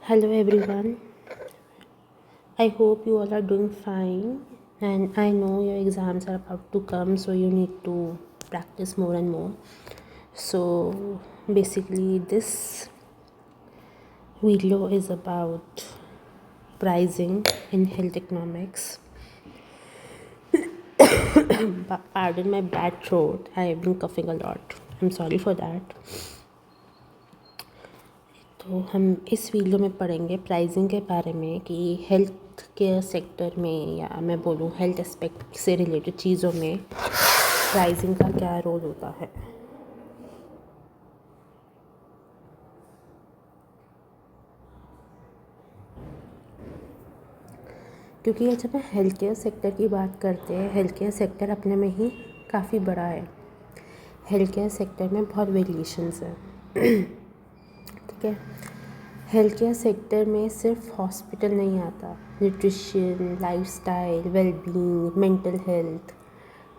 Hello everyone. I hope you all are doing fine, and I know your exams are about to come, so you need to practice more and more. So basically this video is about pricing in health economics. Pardon my bad throat. I have been coughing a lot. I'm sorry for that. तो हम इस video में पढ़ेंगे pricing के बारे में कि health care sector में या मैं बोलूँ हेल्थ एस्पेक्ट से रिलेटेड चीज़ों में प्राइसिंग का क्या रोल होता है। क्योंकि जब हम हेल्थ केयर सेक्टर की बात करते हैं, हेल्थ केयर सेक्टर अपने में ही काफ़ी बड़ा है। हेल्थ केयर सेक्टर में बहुत वेरिएशंस हैं। ठीक है, हेल्थ केयर सेक्टर में सिर्फ हॉस्पिटल नहीं आता, nutrition, lifestyle, wellbeing, mental health,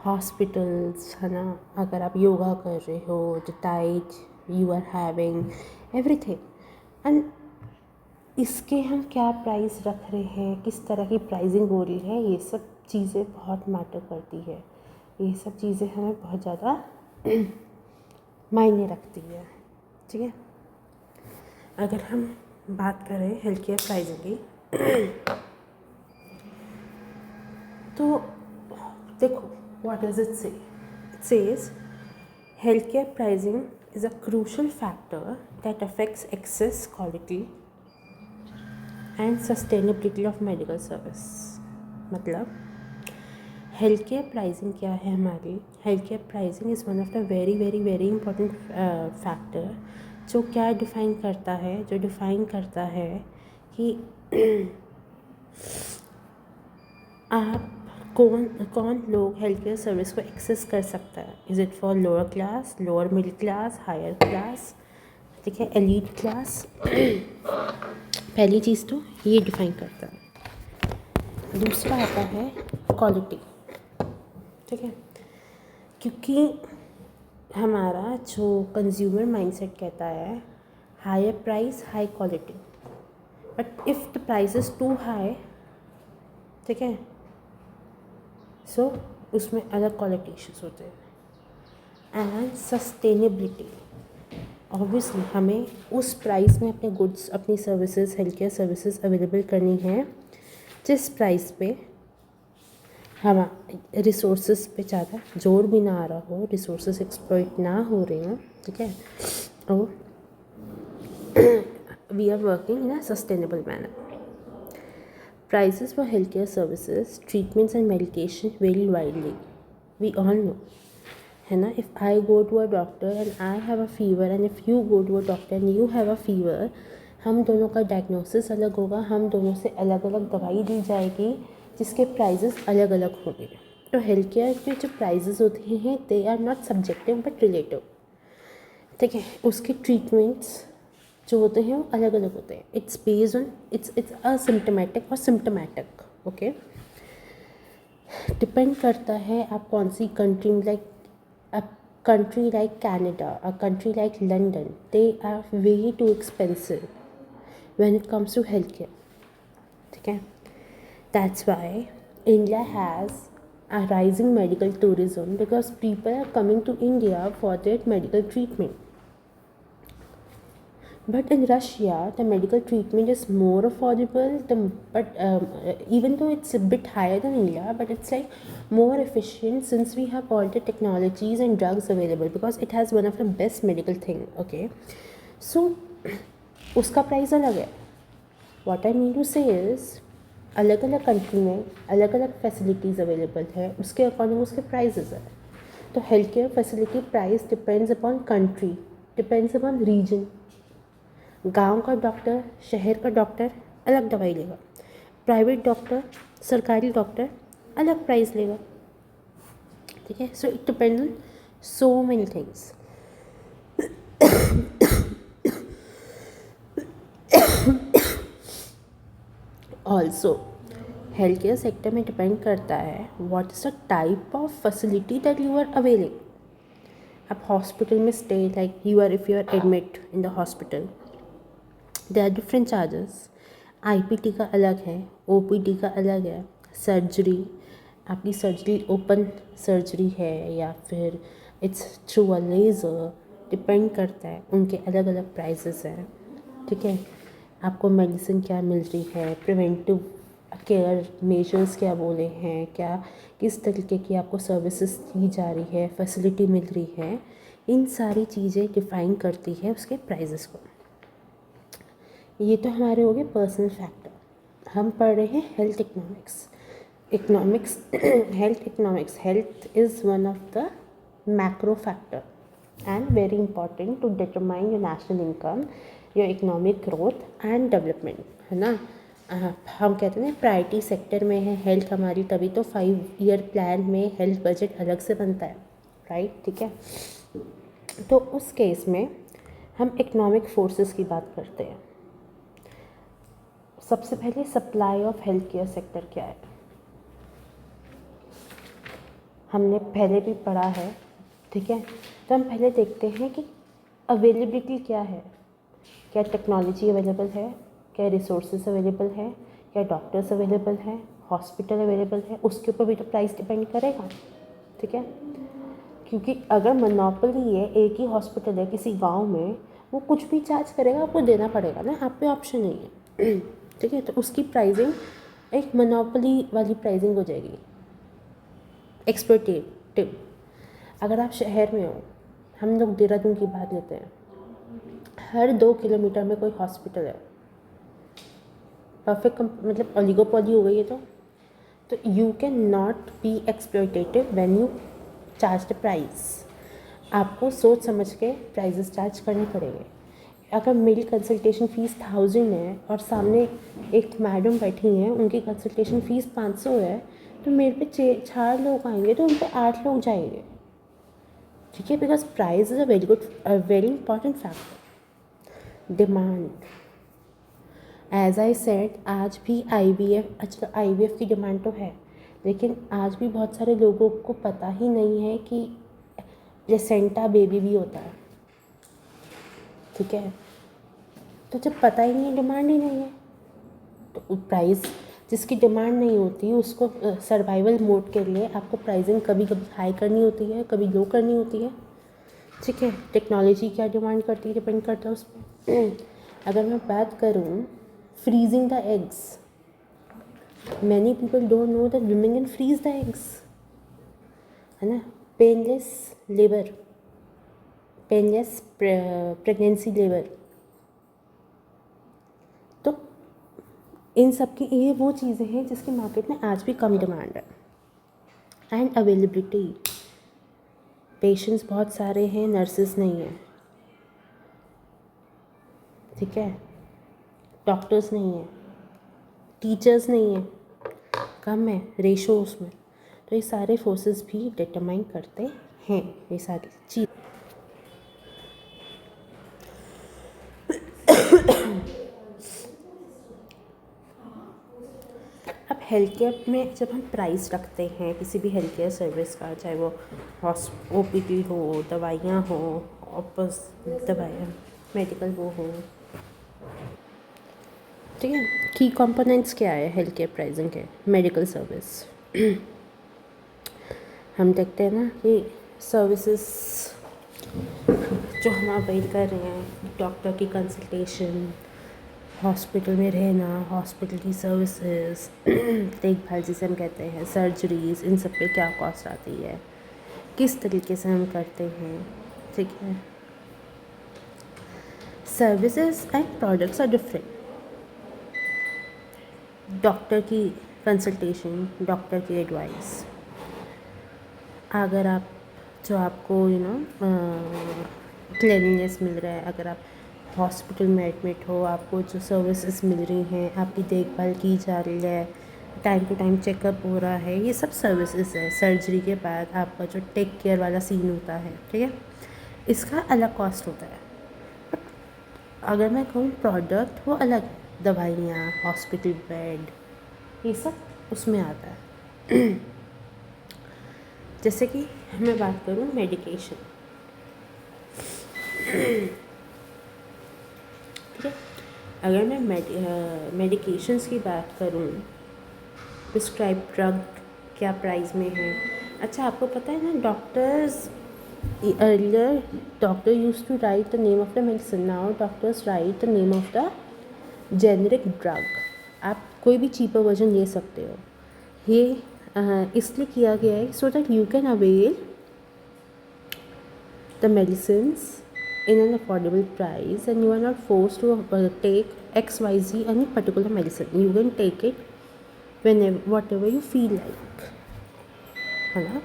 hospitals है ना। अगर आप योगा कर रहे हो, the diet you are having, everything. And इसके हम क्या प्राइस रख रहे हैं, किस तरह की प्राइसिंग हो रही है, ये सब चीज़ें बहुत मैटर करती है। ये सब चीज़ें हमें बहुत ज़्यादा मायने रखती है। ठीक है, अगर हम बात करें हेल्थ केयर प्राइसिंग की तो देखो, what does it say? It says health care pricing is a crucial factor that affects access, quality and sustainability of medical service. मतलब हेल्थ केयर प्राइसिंग क्या है हमारी? Health care pricing is one of the very very very important factor जो क्या define करता है, जो define करता है कि आप कौन लोग हेल्थ केयर सर्विस को एक्सेस कर सकता है। Is it for lower class, lower middle class, higher class, ठीक है, एलीट क्लास। पहली चीज़ तो ये डिफ़ाइन करता है। दूसरा आता है क्वालिटी। ठीक है, क्योंकि हमारा जो कंज्यूमर माइंडसेट कहता है higher price high quality, but if the price is too high, ठीक है, सो उसमें अलग क्वालिटी इश्यूज होते हैं। एंड सस्टेनेबिलिटी, ऑब्वियसली हमें उस प्राइस में अपने गुड्स, अपनी services, health care services available करनी है जिस प्राइस पे हम रिसोर्सेज पे ज़्यादा जोर भी ना आ रहा हो, रिसोर्सेज एक्सप्लॉइट ना हो रहे हों। ठीक है, और we are working in a sustainable manner. Prices for healthcare services, treatments and medication vary widely. We all know, है ना? If I go to a doctor and I have a fever, and if you go to a doctor and you have a fever, हम दोनों का diagnosis अलग होगा, हम दोनों से अलग अलग दवाई दी जाएगी जिसके प्राइजेस अलग अलग होंगे। तो हेल्थ केयर के जो प्राइजेस होते हैं they are not subjective but relative. ठीक है, उसके ट्रीटमेंट्स जो होते हैं वो अलग अलग होते हैं। It's based on its asymptomatic और सिम्टोमेटिक। ओके, डिपेंड करता है आप कौन सी कंट्री में, like a country like Canada, a country like London, they are way too expensive when it comes to health care. ठीक है, that's why India has a rising medical tourism because people are coming to India for their medical treatment. But in Russia, the medical treatment is more affordable. Even though it's a bit higher than India, but it's like more efficient since we have all the technologies and drugs available because it has one of the best medical thing. Okay, so उसका price अलग है। What I mean to say is अलग अलग country में अलग अलग facilities available है, उसके अकॉर्डिंग उसके प्राइजेज़ है। तो health care facility price depends upon country, depends upon region. गांव का डॉक्टर, शहर का डॉक्टर अलग दवाई लेगा, प्राइवेट डॉक्टर, सरकारी डॉक्टर अलग प्राइस लेगा। ठीक है, so it depends on so many things. Also health care sector में डिपेंड करता है what is the type of facility that you are availing. आप हॉस्पिटल में stay, like you are, if you are admit in the hospital, they are different charges. IPT का अलग है, OPD का अलग है। सर्जरी, आपकी सर्जरी ओपन सर्जरी है या फिर it's through a laser, depend करता है, उनके अलग अलग प्राइसेस हैं। ठीक है, आपको मेडिसिन क्या मिल रही है, प्रिवेंटिव केयर मेजर्स क्या बोले हैं, क्या किस तरीके की आपको सर्विसेज दी जा रही है, फैसिलिटी मिल रही है, इन सारी चीज़ें डिफ़ाइन करती है उसके प्राइजेस को। ये तो हमारे हो गए पर्सनल फैक्टर। हम पढ़ रहे हैं health economics health economics. Health is one of the macro factor and very important to determine your national income, your economic growth and development, है ना। हम कहते हैं प्रायोरिटी सेक्टर में है हेल्थ हमारी, तभी तो 5 ईयर प्लान में हेल्थ बजट अलग से बनता है, राइट। ठीक है, तो उस केस में हम इकोनॉमिक फोर्सेस की बात करते हैं। सबसे पहले supply of health care sector क्या है, हमने पहले भी पढ़ा है। ठीक है, तो हम पहले देखते हैं कि अवेलेबिलिटी क्या है, क्या टेक्नोलॉजी अवेलेबल है, क्या रिसोर्सेज अवेलेबल है, क्या डॉक्टर्स अवेलेबल हैं, हॉस्पिटल अवेलेबल है, उसके ऊपर भी तो प्राइस डिपेंड करेगा। ठीक है, क्योंकि अगर मोनोपोली है, एक ही हॉस्पिटल है किसी गांव में, वो कुछ भी चार्ज करेगा, आपको देना पड़ेगा ना, आप पे ऑप्शन नहीं है। ठीक है, तो उसकी प्राइसिंग एक मोनोपोली वाली प्राइसिंग हो जाएगी, एक्सप्लॉइटेटिव। अगर आप शहर में हो, हम लोग देहरादून की बात लेते हैं, हर 2 किलोमीटर में कोई हॉस्पिटल है, परफेक्ट मतलब ओलिगोपोली हो गई है। तो you can not be exploitative when you charge the price. आपको सोच समझ के प्राइजेस चार्ज करने पड़ेंगे। अगर मेरी कंसल्टेशन फ़ीस 1000 है और सामने एक मैडम बैठी हैं, उनकी कंसल्टेशन फ़ीस 500 है, तो मेरे पे 4 लोग आएंगे तो उन पे 8 लोग जाएंगे। ठीक है, because price is a very important factor. Demand, as I said, आज भी IVF की डिमांड तो है, लेकिन आज भी बहुत सारे लोगों को पता ही नहीं है कि प्लेसेंटा बेबी भी होता है। ठीक है, तो जब पता ही नहीं है, डिमांड ही नहीं है, तो प्राइस, जिसकी डिमांड नहीं होती उसको सर्वाइवल मोड के लिए आपको प्राइसिंग कभी कभी हाई करनी होती है, कभी लो करनी होती है। ठीक है, टेक्नोलॉजी क्या डिमांड करती है, डिपेंड करता है उस पर। अगर मैं बात करूँ freezing the eggs, many people don't know that women can freeze the eggs, है ना। Painless labour, painless pregnancy labour, तो इन सब की ये वो चीज़ें हैं जिसकी मार्केट में आज भी कम डिमांड है। एंड अवेलेबिलिटी, पेशेंट्स बहुत सारे हैं, नर्सेस नहीं हैं। ठीक है, डॉक्टर्स नहीं हैं, टीचर्स नहीं हैं, कम है रेशो उसमें। तो ये सारे फोर्सेस भी डिटरमाइन करते हैं ये सारी चीज़। अब हेल्थ केयर में जब हम प्राइस रखते हैं किसी भी हेल्थ केयर सर्विस का, चाहे वो OPD हो, दवाइयाँ हो, ऑपस दवाइयाँ मेडिकल वो हो, ठीक है। की कंपोनेंट्स क्या है हेल्थ केयर प्राइसिंग के, मेडिकल सर्विस। हम देखते हैं ना कि सर्विसेज जो हम अवेल कर रहे हैं, डॉक्टर की कंसल्टेशन, हॉस्पिटल में रहना, हॉस्पिटल की सर्विसेज, देखभाल जिसे हम कहते हैं, सर्जरीज, इन सब पे क्या कॉस्ट आती है, किस तरीके से हम करते हैं। ठीक है, services and products are different. Doctor की कंसल्टेशन, डॉक्टर की एडवाइस, अगर आप जो आपको क्लीनिनेस मिल रहा है, अगर आप हॉस्पिटल में एडमिट हो, आपको जो सर्विसेज मिल रही हैं, आपकी देखभाल की जा रही है, टाइम टू टाइम चेकअप हो रहा है, ये सब सर्विसेज है। सर्जरी के बाद आपका जो टेक केयर वाला सीन होता है, ठीक है, इसका अलग कॉस्ट होता है। अगर मैं कहूँ प्रोडक्ट, वो अलग, दवाइयाँ, हॉस्पिटल बेड, ये सब उसमें आता है। जैसे कि मैं बात करूँ मेडिकेशन, ठीक है, अगर मैं मेडिकेशंस की बात करूँ, प्रिस्क्राइब ड्रग क्या प्राइस में है। अच्छा, आपको पता है ना, doctors earlier doctor use to write the name of the medicine, now doctors write the name of the generic drug. आप कोई भी चीपर वर्जन ले सकते हो। ये इसलिए किया गया है so that you can avail the medicines in an affordable price and you are not forced to take XYZ any particular medicine. You can take it whenever whatever you feel like, है ना।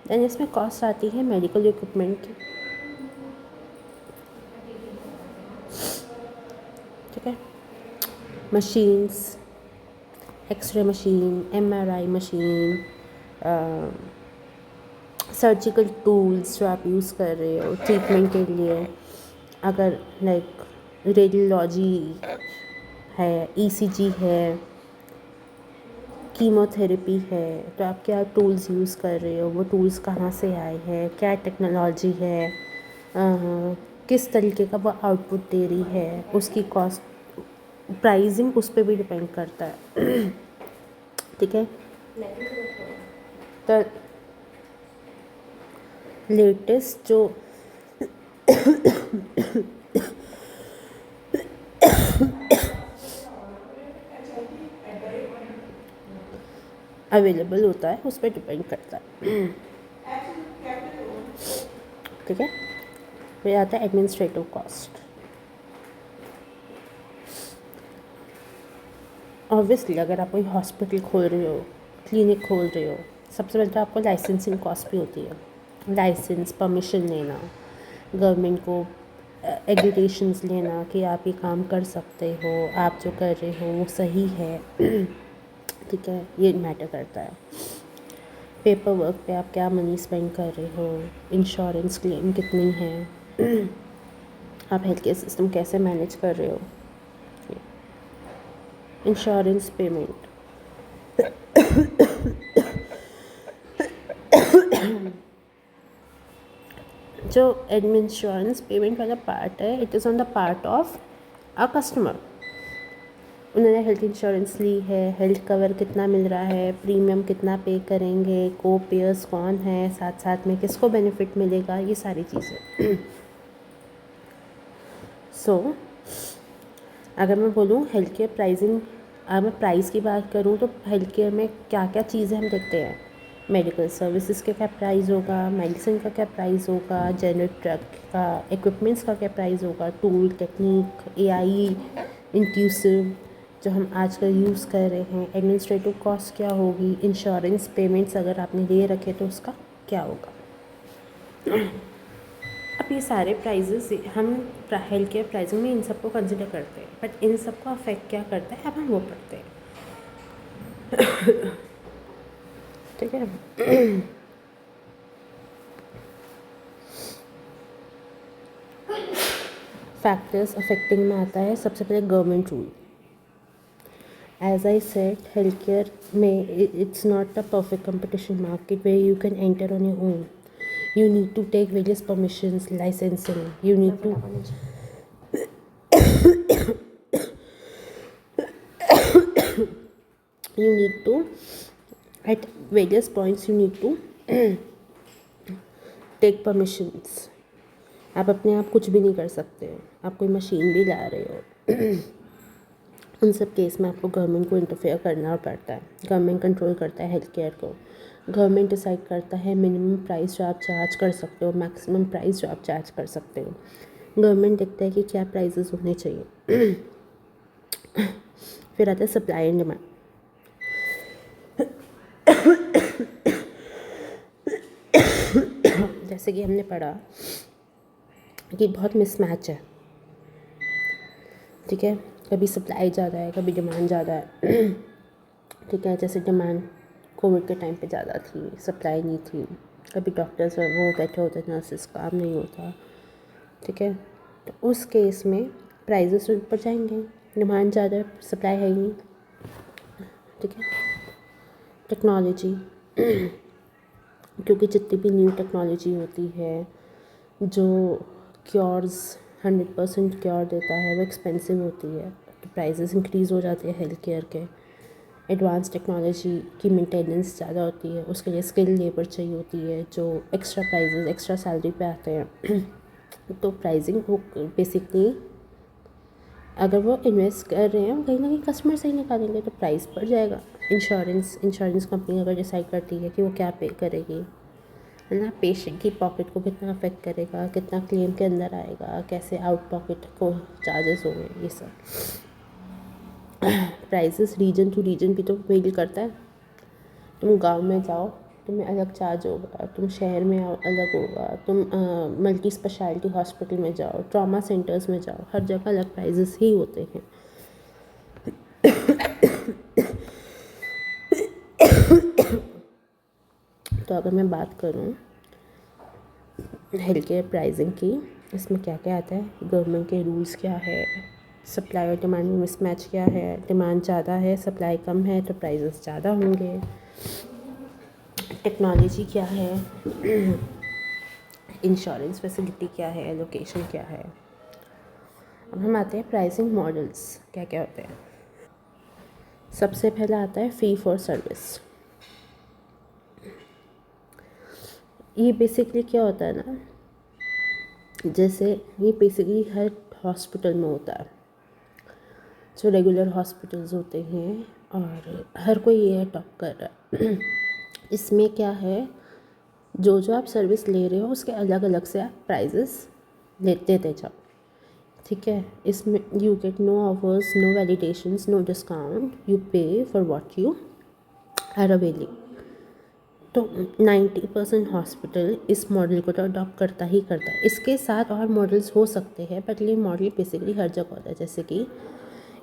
Then इसमें cost आती है medical equipment की, ठीक है। Machines, x-ray machine, MRI machine, surgical tools जो आप यूज़ कर रहे हो ट्रीटमेंट के लिए, अगर लाइक रेडियोलॉजी है, ECG है, कीमोथेरेपी है, तो आप क्या टूल्स यूज़ कर रहे हो, वो टूल्स कहाँ से आए हैं, क्या टेक्नोलॉजी है, किस तरीके का वो आउटपुट दे रही है, उसकी कॉस्ट प्राइसिंग उस पर भी डिपेंड करता है, ठीक है। तो लेटेस्ट जो अवेलेबल होता है उस पर डिपेंड करता है, ठीक है। फिर आता है एडमिनिस्ट्रेटिव कॉस्ट। ऑब्वियसली अगर आप कोई हॉस्पिटल खोल रहे हो, क्लिनिक खोल रहे हो, सबसे पहले तो आपको लाइसेंसिंग कॉस्ट भी होती है। लाइसेंस, परमिशन लेना, गवर्नमेंट को एग्रीडेशंस लेना कि आप ये काम कर सकते हो, आप जो कर रहे हो वो सही है, ठीक है, ये मैटर करता है। पेपर वर्क पे आप क्या मनी स्पेंड कर रहे हो, इंश्योरेंस क्लेम कितनी है, आप हेल्थ केयर सिस्टम कैसे मैनेज कर रहे हो, इंश्योरेंस पेमेंट, जो इंश्योरेंस पेमेंट वाला पार्ट है, it is on the part of a customer. उन्होंने हेल्थ इंश्योरेंस ली है, हेल्थ कवर कितना मिल रहा है, प्रीमियम कितना पे करेंगे, को पेयर्स कौन है, साथ साथ में किसको बेनिफिट मिलेगा, ये सारी चीज़ें। सो अगर मैं बोलूँ हेल्थ केयर प्राइसिंग, अगर मैं प्राइस की बात करूँ तो हेल्थ केयर में क्या क्या चीज़ें हम देखते हैं, मेडिकल सर्विसेज का क्या प्राइस होगा, मेडिसिन का क्या प्राइस होगा, जेनरिक ड्रग का, इक्विपमेंट्स का क्या प्राइस होगा, टूल, टेक्निक, AI इंक्लूसिव जो हम आजकल यूज़ कर रहे हैं, एडमिनिस्ट्रेटिव कॉस्ट क्या होगी, इंश्योरेंस पेमेंट्स अगर आपने ले रखे तो उसका क्या होगा। अब ये सारे प्राइजेस हम हेल्थ केयर प्राइसिंग में इन सबको कंसिडर करते हैं, बट इन सबको अफेक्ट क्या करता है अब हम वो पढ़ते हैं, ठीक है। फैक्टर्स अफेक्टिंग में आता है सबसे पहले government rule. As I said, health care में it's not a perfect competition market where you can enter on your own. You need to take various permissions, licensing. You need to at various points you need to take permissions. आप अपने आप कुछ भी नहीं कर सकते हो, आप कोई मशीन भी ला रहे हो, उन सब केस में आपको गवर्नमेंट को इंटरफेयर करना पड़ता है। गवर्नमेंट कंट्रोल करता है हेल्थ केयर को, गवर्नमेंट डिसाइड करता है मिनिमम प्राइस जो आप चार्ज कर सकते हो, मैक्सिमम प्राइस जो आप चार्ज कर सकते हो। गवर्नमेंट देखता है कि क्या प्राइसेस होने चाहिए। फिर आता है सप्लाई एंड डिमांड। जैसे कि हमने पढ़ा कि बहुत मिसमैच है, ठीक है, कभी सप्लाई ज़्यादा है, कभी डिमांड ज़्यादा है, ठीक है। जैसे डिमांड कोविड के टाइम पे ज़्यादा थी, सप्लाई नहीं थी, कभी डॉक्टर्स वो बैठे होते, नर्सेस काम नहीं होता, ठीक है। तो उस केस में प्राइजेस ऊपर जाएंगे, डिमांड ज़्यादा है, सप्लाई है ही नहीं, ठीक है। टेक्नोलॉजी, क्योंकि जितनी भी न्यू टेक्नोलॉजी होती है जो क्योर्स 100% क्योर देता है वो एक्सपेंसिव होती है, तो प्राइजेस इंक्रीज़ हो जाते हैं हेल्थ केयर के। एडवांस टेक्नोलॉजी की मेंटेनेंस ज़्यादा होती है, उसके लिए स्किल लेबर चाहिए होती है जो एक्स्ट्रा प्राइजेस एक्स्ट्रा सैलरी पे आते हैं। तो प्राइसिंग वो बेसिकली अगर वो इन्वेस्ट कर रहे हैं कहीं ना कहीं कस्टमर से ही निकालेंगे तो प्राइस बढ़ जाएगा। इंश्योरेंस कंपनी अगर डिसाइड करती है कि वो क्या पे करेगी, है ना, पेशेंट की पॉकेट को कितना अफेक्ट करेगा, कितना क्लेम के अंदर आएगा, कैसे आउट पॉकेट को चार्जेस होंगे, ये सब प्राइसेस रीजन टू रीजन भी तो वेरी करता है। तुम गांव में जाओ तुम्हें अलग चार्ज होगा, तुम शहर में आओ अलग होगा, तुम मल्टी स्पेशलिटी हॉस्पिटल में जाओ, ट्रॉमा सेंटर्स में जाओ, हर जगह अलग प्राइजेस ही होते हैं। तो अगर मैं बात करूँ हेल्थ केयर प्राइसिंग की, इसमें क्या क्या आता है, गवर्नमेंट के रूल्स क्या है, सप्लाई और डिमांड में मिसमैच क्या है, डिमांड ज़्यादा है सप्लाई कम है तो प्राइसेस ज़्यादा होंगे, टेक्नोलॉजी क्या है, इंश्योरेंस फैसिलिटी क्या है, लोकेशन क्या है। अब हम आते हैं प्राइसिंग मॉडल्स क्या क्या होते हैं। सबसे पहला आता है फ़ी फॉर सर्विस। ये बेसिकली क्या होता है ना, जैसे ये बेसिकली हर हॉस्पिटल में होता है, जो रेगुलर हॉस्पिटल्स होते हैं और हर कोई ये अडॉप्ट कर रहा है। इसमें क्या है, जो जो आप सर्विस ले रहे हो उसके अलग अलग से आप प्राइजेस देते जाओ, ठीक है। इसमें you get no offers, no validations, no discount, you pay for what you are availing. तो 90% हॉस्पिटल इस मॉडल को तो अडॉप्ट करता ही करता है। इसके साथ और मॉडल्स हो सकते हैं बट ये मॉडल बेसिकली हर जगह होता है। जैसे कि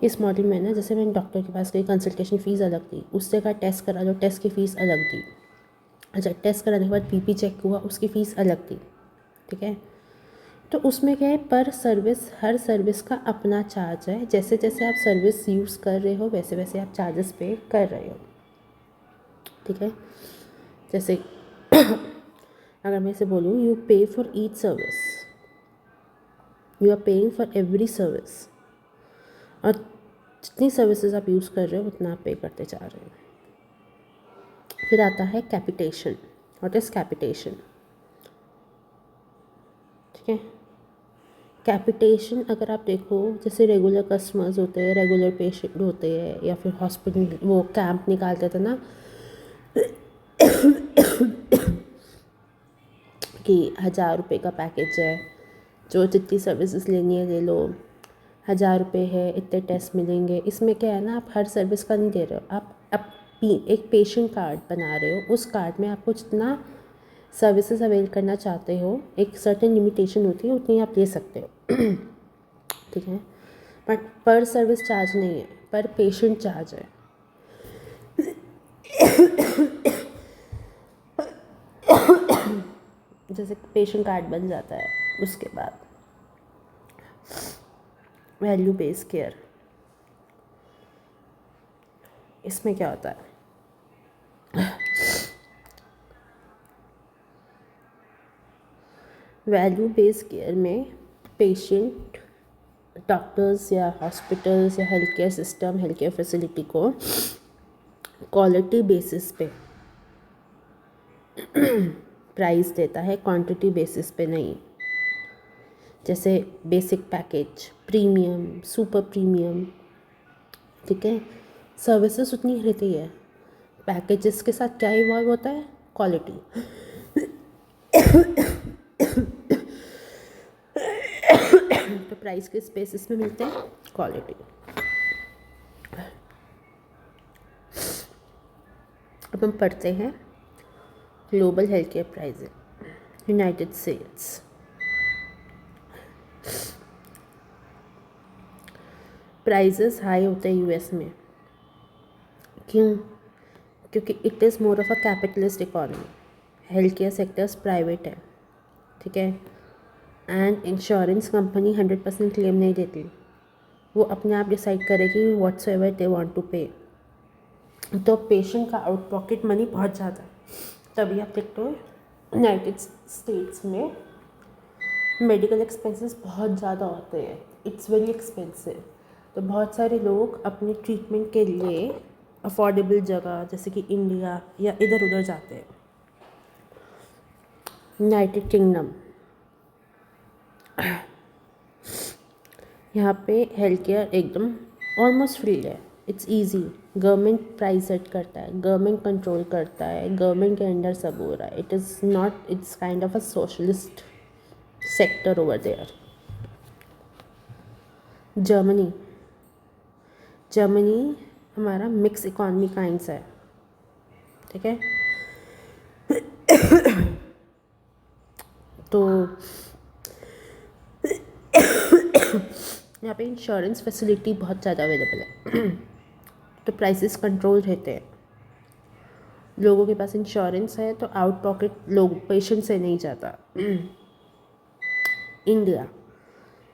इस मॉडल में ना, जैसे मैंने डॉक्टर के पास गई, कंसल्टेशन फ़ीस अलग दी, उससे का टेस्ट करा लो, टेस्ट की फ़ीस अलग दी, अच्छा टेस्ट कराने के बाद बीपी चेक हुआ उसकी फ़ीस अलग दी, ठीक है। तो उसमें क्या है, पर सर्विस हर सर्विस का अपना चार्ज है। जैसे जैसे आप सर्विस यूज़ कर रहे हो वैसे वैसे आप चार्जेस पे कर रहे हो, ठीक है। जैसे अगर मैं इसे बोलूँ, you pay for each service, you are paying for every service, और जितनी सर्विसेज आप यूज़ कर रहे हो उतना आप पे करते जा रहे हो। फिर आता है कैपिटेशन। व्हाट इज़ कैपिटेशन, ठीक है। कैपिटेशन अगर आप देखो, जैसे रेगुलर कस्टमर्स होते हैं, रेगुलर पेशेंट होते हैं, या फिर हॉस्पिटल वो कैंप निकालते थे ना कि 1,000 रुपये का पैकेज है, जो जितनी सर्विसेज लेनी है ले लो, 1,000 रुपये है, इतने टेस्ट मिलेंगे। इसमें क्या है ना, आप हर सर्विस का नहीं दे रहे हो, आप एक पेशेंट कार्ड बना रहे हो, उस कार्ड में आपको जितना सर्विसेज अवेल करना चाहते हो, एक सर्टेन लिमिटेशन होती है, उतनी आप ले सकते हो, ठीक है। बट पर सर्विस चार्ज नहीं है, पर पेशेंट चार्ज है। जैसे पेशेंट कार्ड बन जाता है, उसके बाद वैल्यू बेस्ड केयर। इसमें क्या होता है, वैल्यू बेस्ड केयर में पेशेंट डॉक्टर्स या हॉस्पिटल्स या health care system, health care facility को क्वालिटी बेसिस पे प्राइस देता है, क्वांटिटी बेसिस पे नहीं। जैसे basic package, premium, super premium, ठीक है, सर्विसेज उतनी रहती है, पैकेजेस के साथ क्या इवॉल्व होता है, क्वालिटी। तो प्राइस किस बेसिस पे मिलते हैं, क्वालिटी। अब हम पढ़ते हैं global health care pricing, United States. Prices high होते हैं यूएस में, क्यों, क्योंकि it is more of a capitalist economy, health care sectors private है, ठीक है, एंड इंश्योरेंस कंपनी 100% क्लेम नहीं देती, वो अपने आप डिसाइड करेगी whatever they want to pay. तो पेशेंट का आउट पॉकेट मनी बहुत ज़्यादा है, तभी आप देखते हो यूनाइटेड स्टेट्स में मेडिकल एक्सपेंसेस बहुत ज़्यादा होते हैं, इट्स वेरी एक्सपेंसिव। तो बहुत सारे लोग अपने ट्रीटमेंट के लिए अफोर्डेबल जगह जैसे कि इंडिया या इधर उधर जाते हैं। यूनाइटेड किंगडम, यहाँ पे हेल्थ केयर एकदम ऑलमोस्ट फ्री है, it's easy. Government price set करता है, गवर्नमेंट कंट्रोल करता है, गवर्नमेंट के अंडर सब हो रहा है। It is not, it's kind of a socialist sector over there. Germany, Germany हमारा मिक्स इकॉनमी काइंड है, ठीक है। तो यहाँ पे इंश्योरेंस फैसिलिटी बहुत ज़्यादा अवेलेबल है। तो प्राइसेस कंट्रोल रहते हैं, लोगों के पास इंश्योरेंस है तो आउट पॉकेट लोग पेशेंट से नहीं जाता। India,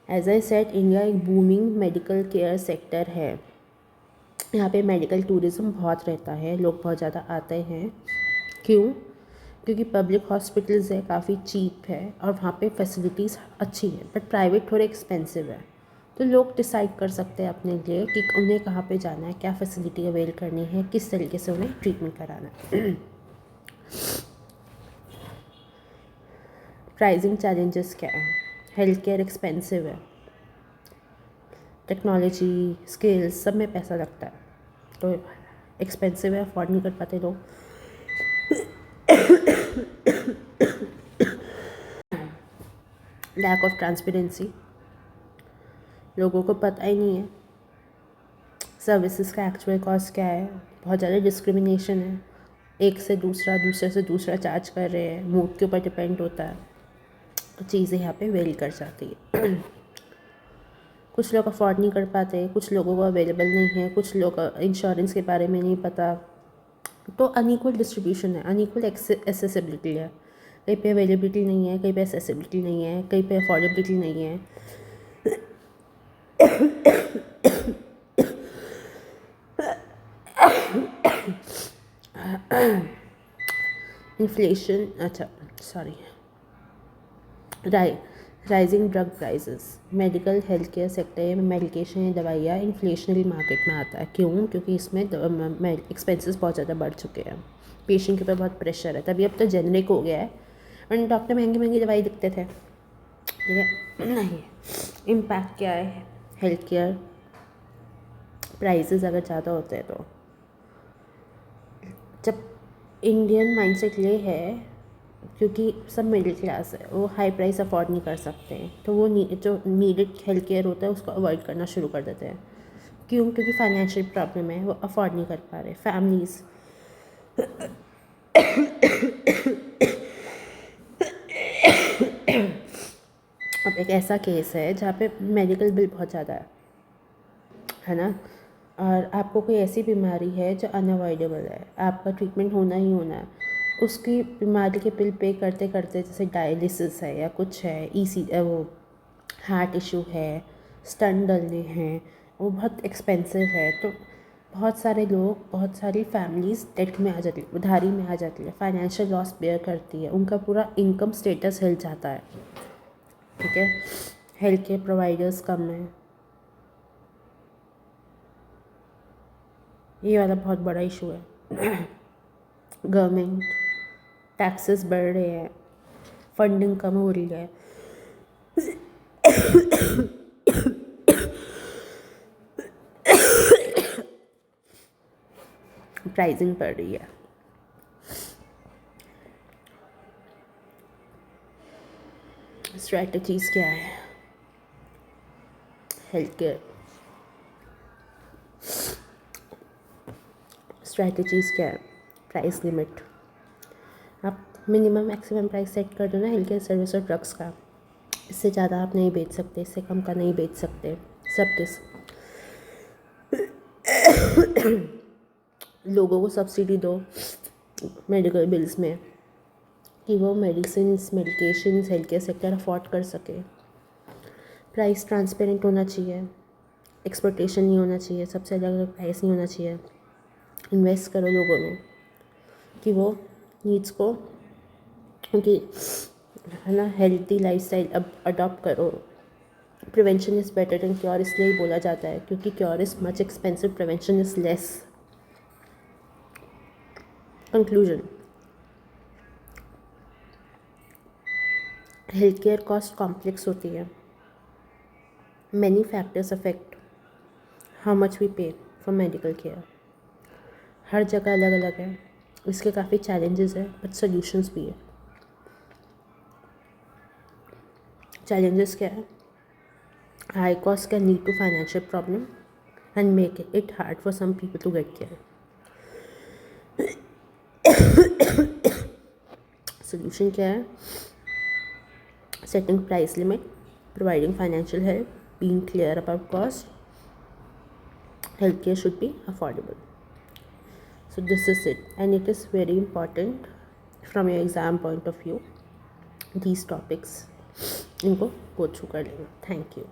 as I said, India एक बूमिंग मेडिकल केयर सेक्टर है। यहाँ पे मेडिकल टूरिज़्म बहुत रहता है, लोग बहुत ज़्यादा आते हैं। क्यों? क्योंकि पब्लिक हॉस्पिटल्स है, काफ़ी चीप है और वहाँ पे फैसिलिटीज़ अच्छी है, बट प्राइवेट थोड़े एक्सपेंसिव है। तो लोग डिसाइड कर सकते हैं अपने लिए कि उन्हें कहाँ पे जाना है, क्या फैसिलिटी अवेल करनी है, किस तरीके से उन्हें ट्रीटमेंट कराना है। प्राइसिंग चैलेंजेस क्या है? हेल्थ केयर एक्सपेंसिव है, टेक्नोलॉजी स्किल्स सब में पैसा लगता है, तो एक्सपेंसिव है, अफोर्ड नहीं कर पाते लोग। लैक ऑफ ट्रांसपेरेंसी, लोगों को पता ही नहीं है सर्विसेज का एक्चुअल कॉस्ट क्या है। बहुत ज़्यादा डिस्क्रिमिनेशन है, एक से दूसरा, दूसरे से दूसरा चार्ज कर रहे हैं, मूड के ऊपर डिपेंड होता है, चीज़ें यहाँ पे वेरी कर जाती है। कुछ लोग अफोर्ड नहीं कर पाते, कुछ लोगों को अवेलेबल नहीं है, कुछ लोग इंश्योरेंस के बारे में नहीं पता। तो अनइक्वल डिस्ट्रीब्यूशन है, अनइक्वल एक्सेसिबिलिटी है, कहीं पे अवेलेबिलिटी नहीं है, कहीं पे एक्सेसिबिलिटी नहीं है, कहीं पे अफोर्डेबिलिटी नहीं है। इन्फ्लेशन, अच्छा sorry, rising drug prices, medical health care sector में मेडिकेशन या दवाइयाँ इन्फ्लेशनरी मार्केट में आता है। क्यों? क्योंकि इसमें एक्सपेंसेस बहुत ज़्यादा बढ़ चुके हैं, पेशेंट के ऊपर बहुत प्रेशर है। तभी अब तो जेनरिक हो गया है, वरना डॉक्टर महंगी महंगी दवाई लिखते थे, ठीक है। नहीं, इम्पैक्ट क्या है हेल्थ केयर प्राइसेस अगर ज़्यादा होते हैं तो? जब इंडियन माइंडसेट ये है क्योंकि सब मिडिल क्लास है, वो हाई प्राइस अफोर्ड नहीं कर सकते हैं, तो वो जो नीडेड हेल्थ केयर होता है उसको अवॉइड करना शुरू कर देते हैं। क्यों? क्योंकि फाइनेंशियल प्रॉब्लम है, वो अफोर्ड नहीं कर पा रहे फैमिलीज़। अब एक ऐसा केस है जहाँ पे मेडिकल बिल बहुत ज़्यादा है ना, और आपको कोई ऐसी बीमारी है जो अनअवॉइडेबल है, आपका ट्रीटमेंट होना ही होना है, उसकी बीमारी के बिल पे करते करते, जैसे डायलिसिस है या कुछ है, वो हार्ट इशू है, स्टंट डलने हैं, वो बहुत एक्सपेंसिव है। तो बहुत सारे लोग, बहुत सारी फैमिलीज़ डेट में आ जाती है, उधारी में आ जाती है, फाइनेंशियल लॉस बेयर करती है, उनका पूरा इनकम स्टेटस हिल जाता है, ठीक है। हेल्थ केयर प्रोवाइडर्स कम है, ये वाला बहुत बड़ा इशू है। गवर्नमेंट टैक्सेस बढ़ रहे हैं, फंडिंग कम हो रही है, प्राइसिंग बढ़ रही है। स्ट्रैटेजीज़ क्या है हेल्थ केयर? स्ट्रैटेजीज़ क्या है? प्राइस लिमिट, आप मिनिमम मैक्सिमम प्राइस सेट कर दो ना हेल्थ केयर सर्विस और ड्रग्स का, इससे ज़्यादा आप नहीं बेच सकते, इससे कम का नहीं बेच सकते। लोगों को सब्सिडी दो मेडिकल बिल्स में कि वो medications health care sector afford कर सके। प्राइस ट्रांसपेरेंट होना चाहिए, एक्सप्लोटेशन नहीं होना चाहिए, सबसे अलग अलग प्राइस नहीं होना चाहिए। इन्वेस्ट करो लोगों में कि वो नीड्स को, क्योंकि है ना, हेल्दी लाइफस्टाइल अब अडॉप्ट करो। Prevention is better than cure इसलिए ही बोला जाता है, क्योंकि cure is much expensive, prevention is less. Conclusion, health care cost complex होती है। Many factors affect how much we pay for medical care. हर जगह अलग अलग है, इसके काफ़ी चैलेंजेस है बट सॉल्यूशंस भी है। चैलेंजेस क्या है? High cost can lead to financial problem and make it hard for some people to get care. Solution क्या है? Setting price limit, providing financial help, being clear about cost. Healthcare should be affordable. So this is it, and it is very important from your exam point of view. These topics इनको go through कर लेना. Thank you.